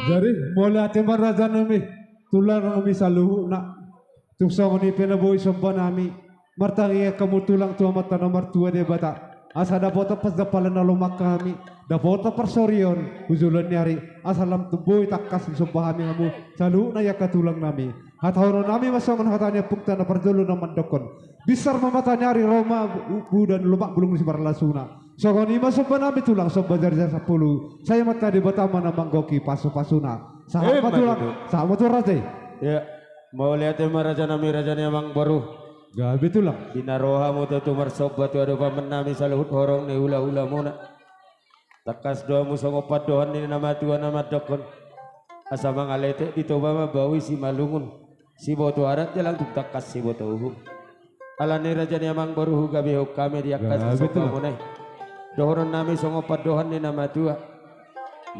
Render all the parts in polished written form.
Jadi mulai ati marajan nami tular nami saluhu na tuksa ni penaboy sompa nami martangi kamu tulang tua mata nomor 2 de bata asa dapota pas dapalan na lumak kami dapota persorion uzulan nyari asalam tuboy takas sompa kami ngamu saluhu na ya katulang nami hatauno nami masangan hatanya pukta na parjolo na mandokon bisar mamata nyari Roma dan lumak bulung si marlasuna. Sokoni masuk nami tulang sob bajar 10. Saya mata di Batama na manggoki pasu-pasuna. Sahabat tulang, sahabat tuh raja. Ya, mau lihat raja nami raja amang baru. Gabi tulang. Binaroha mo to tumar sob batu ada paman nami saluhut horong ni hula-hula muna. Takas doa musong opat dohan ni nama tua nama dokon. Asa mangalete ditoba mabawi si malungun. Si boto arat jalan tuk takas si boto uhu. Alani raja amang baru gabi huk kami diakas sob munai. Dohoron nami songopat dohan ni nama tua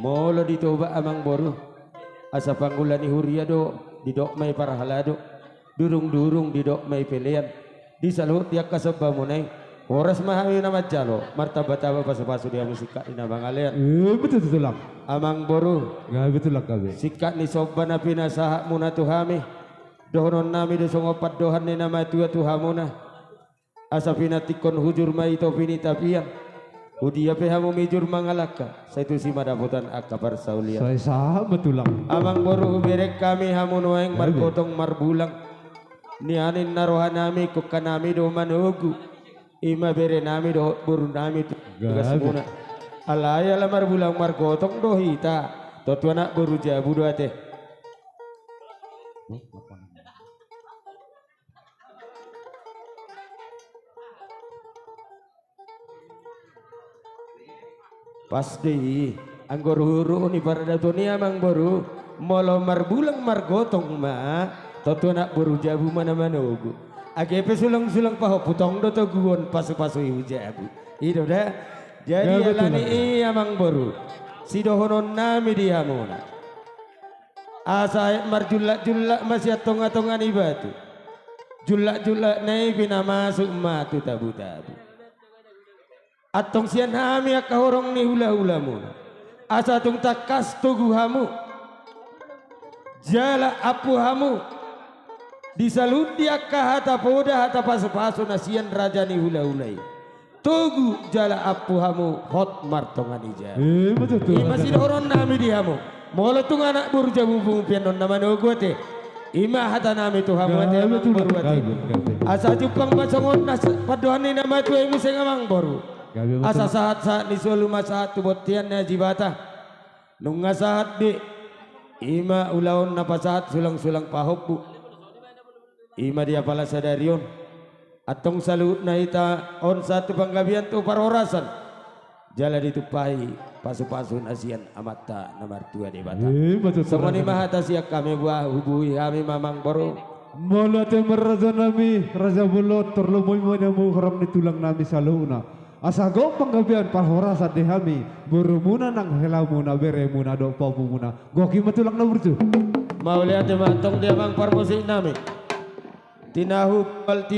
molo ditoba amang boru asa panggulan ni huria do didok may parahalado durung-durung didok may pilihan di saluhut tiak kasabba munay oras mahawi nama jalo martabat-taba pasu-pasu dia musika ina bangalian Betul tulang. amang boru Gabi tulang gabi. sikat ni sobba na pinasaha muna tuhami dohoron nami do songopat dohan ni nama tua tuhamuna asa pinatikon hujur may ito pinitapian Udia pehamu mijur mangalaka saya itu si madaputan akapar saulian Saya sahabat tulang. amang boru berek kami hamu noeng margotong marbulang nianin narohan nami kukanami do manugu ima bere nami do buru nami tugas muna alaya la marbulang margotong do hita totuana boru jabu do ate pas deh anggor huru ni para datonia mang boru molo marbulang margotong ma toto nak boru jabu mana manogu agepe sulang paho putong do to guon pasu-pasu iu jabu itu dah jadi alani iya mang boru si dohonon nami dia mona asa marjulak masih atongan ibatu julak nai bina masuk matu tabu-tabu atong sian hami akahorong ni hula-hula mo asa tung takas tugu hamu jala apu hamu disalundi akahata poda hata pasu-pasu nasian raja ni hula-hulai tugu jala apu hamu hot martongan ija Betul tulang. masih doron nami di hamu molo tung anak burja bubung pianon nama nogote ima hata nami tu hamu ate amang boru ate asa jupang pasangon nas paduan ni nama tu imu sing amang boru asa saat ni soluma saat tu botian na jibata nunga saat di ima ulaon na pasahat sulang-sulang pahop ima dia pala sadarion atong salut na ita on satu panggabian tu parorasan jala ditupai pasu-pasu nasian amata nomor 2 di bata semua ni mahata siak kami buah hubui kami mamang boru Mula te maraja nami raja bulot terlumoy mo na mo haram ni tulang nami sa luna. Asago panggabian parhorasa dehami buru muna nang helaw muna bere muna do papu muna goki matulak na burju mau lihat matong dia bang parmusik nami tinahu paltio